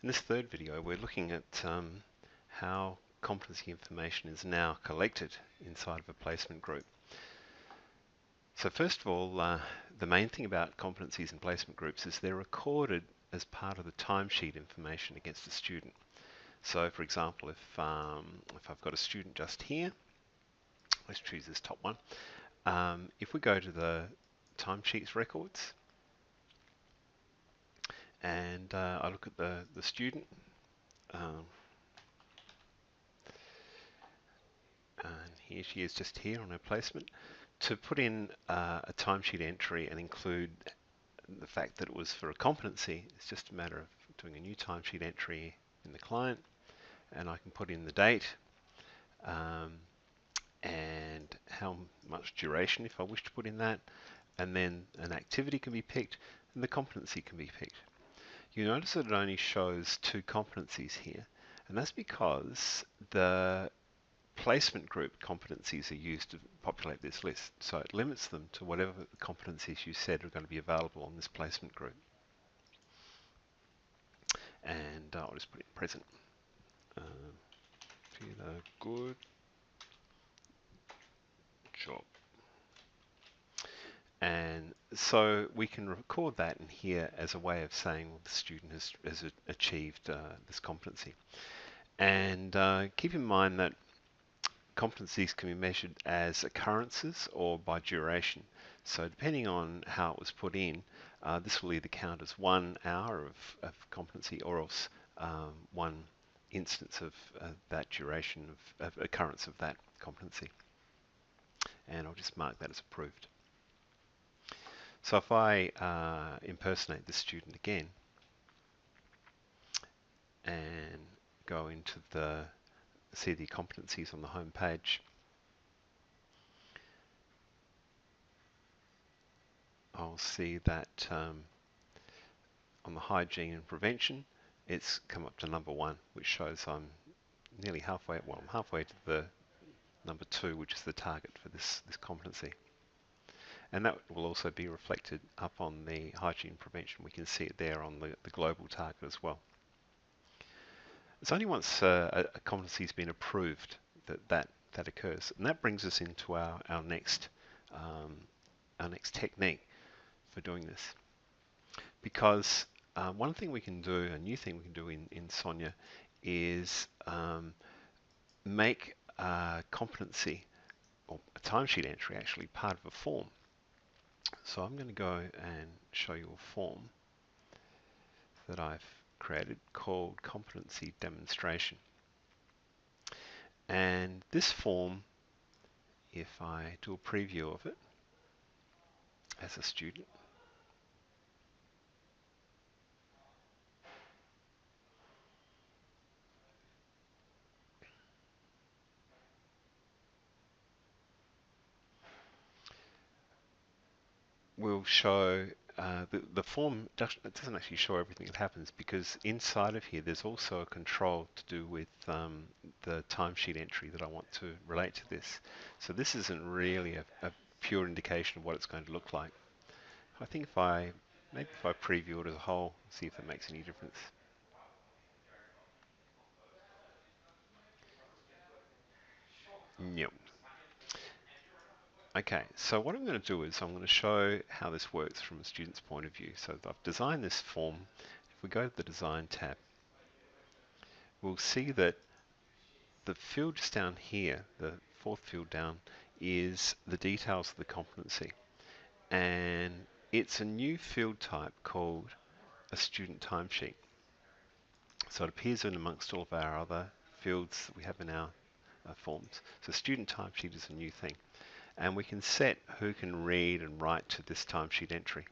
In this third video, we're looking at how competency information is now collected inside of a placement group. So first of all, the main thing about competencies in placement groups is they're recorded as part of the timesheet information against a student. So for example, if I've got a student just here, let's choose this top one. If we go to the timesheets records and I look at the student, um, and here she is just here on her placement, to put in a timesheet entry and include the fact that it was for a competency, it's just a matter of doing a new timesheet entry in the client, and I can put in the date um, and how much duration if I wish to put in that, and then an activity can be picked and the competency can be picked. You notice that it only shows two competencies here, and that's because the placement group competencies are used to populate this list. So it limits them to whatever competencies you said are going to be available on this placement group. And I'll just put it present. Did a good job. And so we can record that in here as a way of saying well, the student has achieved this competency. And keep in mind that competencies can be measured as occurrences or by duration. So depending on how it was put in, this will either count as 1 hour of competency or else one instance of that duration of occurrence of that competency. And I'll just mark that as approved. So if I impersonate the student again and go into see the competencies on the home page, I'll see that on the hygiene and prevention, it's come up to number 1, which shows I'm nearly halfway, well, I'm halfway to the number 2, which is the target for this competency. And that will also be reflected up on the hygiene prevention. We can see it there on the global target as well. It's only once a competency has been approved that occurs, and that brings us into our next technique for doing this. Because one thing we can do, a new thing we can do in Sonia, is make a competency or a timesheet entry actually part of a form. So I'm going to go and show you a form that I've created called Competency Demonstration. And this form, if I do a preview of it as a student, will show the form doesn't actually show everything that happens, because inside of here there's also a control to do with the timesheet entry that I want to relate to this. So this isn't really a pure indication of what it's going to look like. I think maybe if I preview it as a whole, see if it makes any difference. Yep. Okay, so what I'm going to do is I'm going to show how this works from a student's point of view. So I've designed this form. If we go to the Design tab, we'll see that the field just down here, the fourth field down, is the details of the competency. And it's a new field type called a student timesheet. So it appears in amongst all of our other fields that we have in our forms. So student timesheet is a new thing. And we can set who can read and write to this timesheet entry.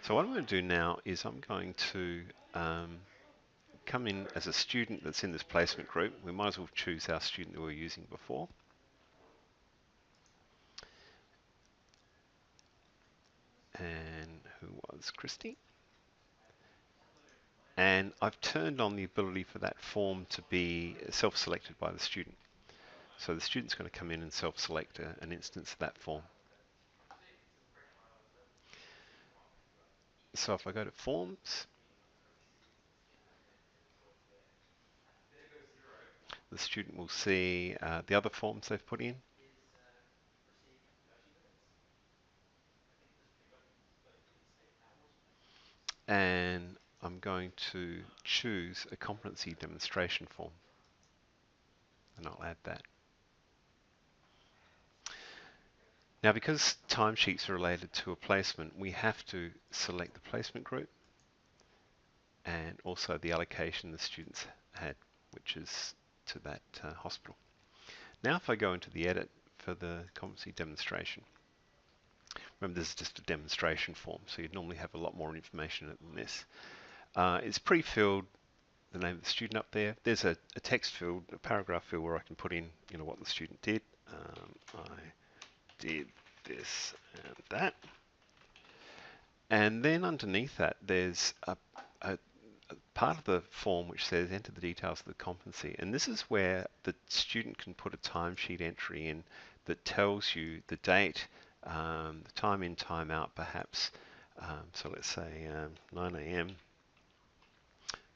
So what I'm going to do now is I'm going to come in as a student that's in this placement group. We might as well choose our student that we were using before. And who was Christy. And I've turned on the ability for that form to be self-selected by the student. So the student's going to come in and self-select an instance of that form. So if I go to Forms, the student will see the other forms they've put in. And I'm going to choose a competency demonstration form, and I'll add that. Now, because timesheets are related to a placement, we have to select the placement group and also the allocation the students had, which is to that hospital. Now, if I go into the edit for the competency demonstration, remember this is just a demonstration form, so you'd normally have a lot more information than this. It's pre-filled the name of the student up there. There's a text field, a paragraph field where I can put in, what the student did. I did this and that. And then underneath that, there's a part of the form which says enter the details of the competency. And this is where the student can put a timesheet entry in that tells you the date, the time in, time out perhaps. So let's say 9 a.m.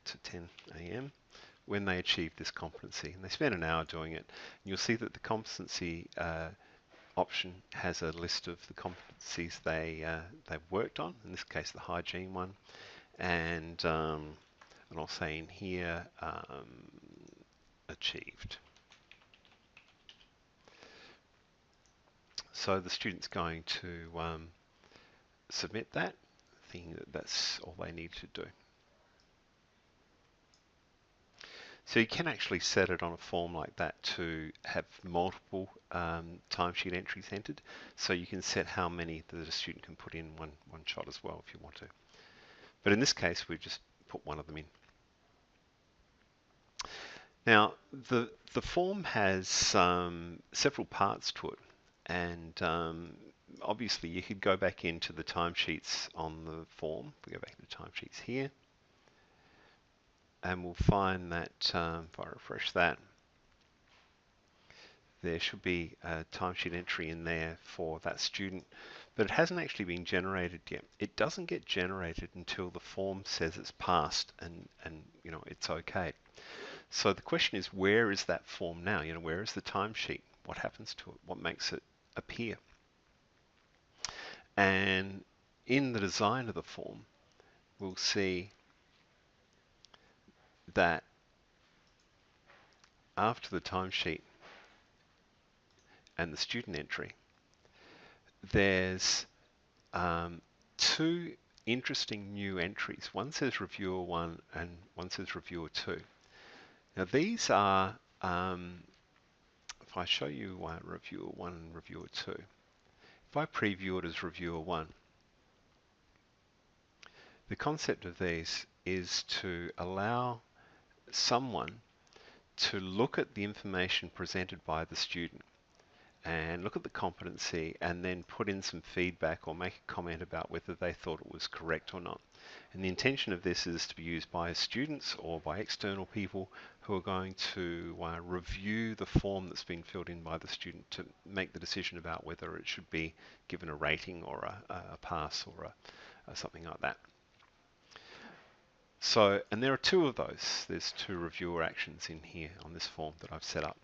to 10 a.m. when they achieved this competency. And they spent an hour doing it. And you'll see that the competency option has a list of the competencies they've worked on, in this case the hygiene one, and I'll say in here achieved. So the student's going to submit that, thinking that that's all they need to do. So you can actually set it on a form like that to have multiple timesheet entries entered. So you can set how many that a student can put in one shot as well if you want to. But in this case, we just put one of them in. Now, the form has several parts to it. And obviously, you could go back into the timesheets on the form. We go back to the timesheets here. And we'll find that, if I refresh that, there should be a timesheet entry in there for that student, but it hasn't actually been generated yet. It doesn't get generated until the form says it's passed and it's okay. So the question is, where is that form now? Where is the timesheet? What happens to it? What makes it appear? And in the design of the form, we'll see that after the timesheet and the student entry, there's two interesting new entries. One says Reviewer 1 and one says Reviewer 2. Now these are, if I show you Reviewer 1 and Reviewer 2, if I preview it as Reviewer 1, the concept of these is to allow someone to look at the information presented by the student and look at the competency and then put in some feedback or make a comment about whether they thought it was correct or not. And the intention of this is to be used by students or by external people who are going to review the form that's been filled in by the student to make the decision about whether it should be given a rating or a pass or something like that. So, and there are two of those. There's two reviewer actions in here on this form that I've set up.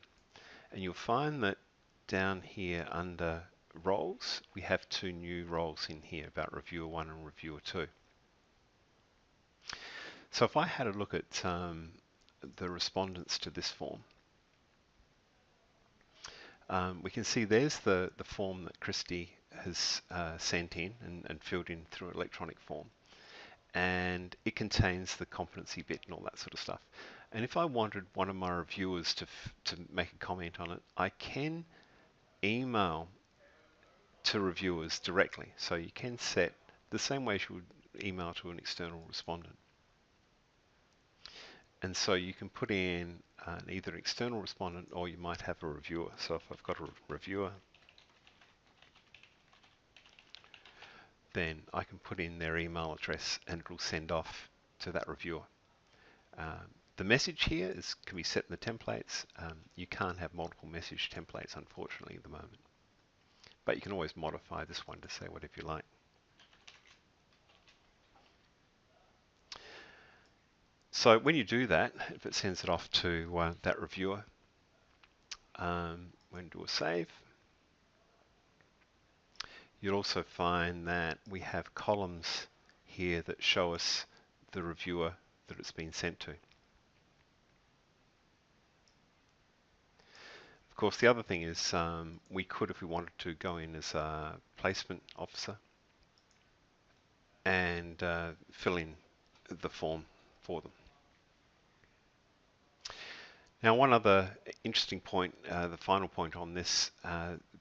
And you'll find that down here under roles, we have two new roles in here about Reviewer 1 and Reviewer 2. So if I had a look at the respondents to this form, we can see there's the form that Christy has sent in and filled in through an electronic form. And it contains the competency bit and all that sort of stuff. And if I wanted one of my reviewers to make a comment on it, I can email to reviewers directly. So you can set the same way you would email to an external respondent. And so you can put in either an external respondent or you might have a reviewer. So if I've got a reviewer, then I can put in their email address and it will send off to that reviewer. The message here can be set in the templates. You can't have multiple message templates, unfortunately, at the moment. But you can always modify this one to say whatever you like. So when you do that, if it sends it off to that reviewer, We're going to do a save. You'll also find that we have columns here that show us the reviewer that it's been sent to. Of course, the other thing is we could, if we wanted to, go in as a placement officer and fill in the form for them. Now, one other interesting point, the final point on this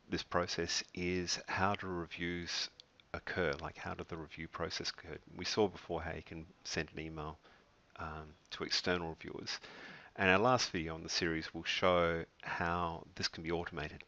this process is how do reviews occur? Like, how did the review process occur? We saw before how you can send an email to external reviewers, and our last video on the series will show how this can be automated.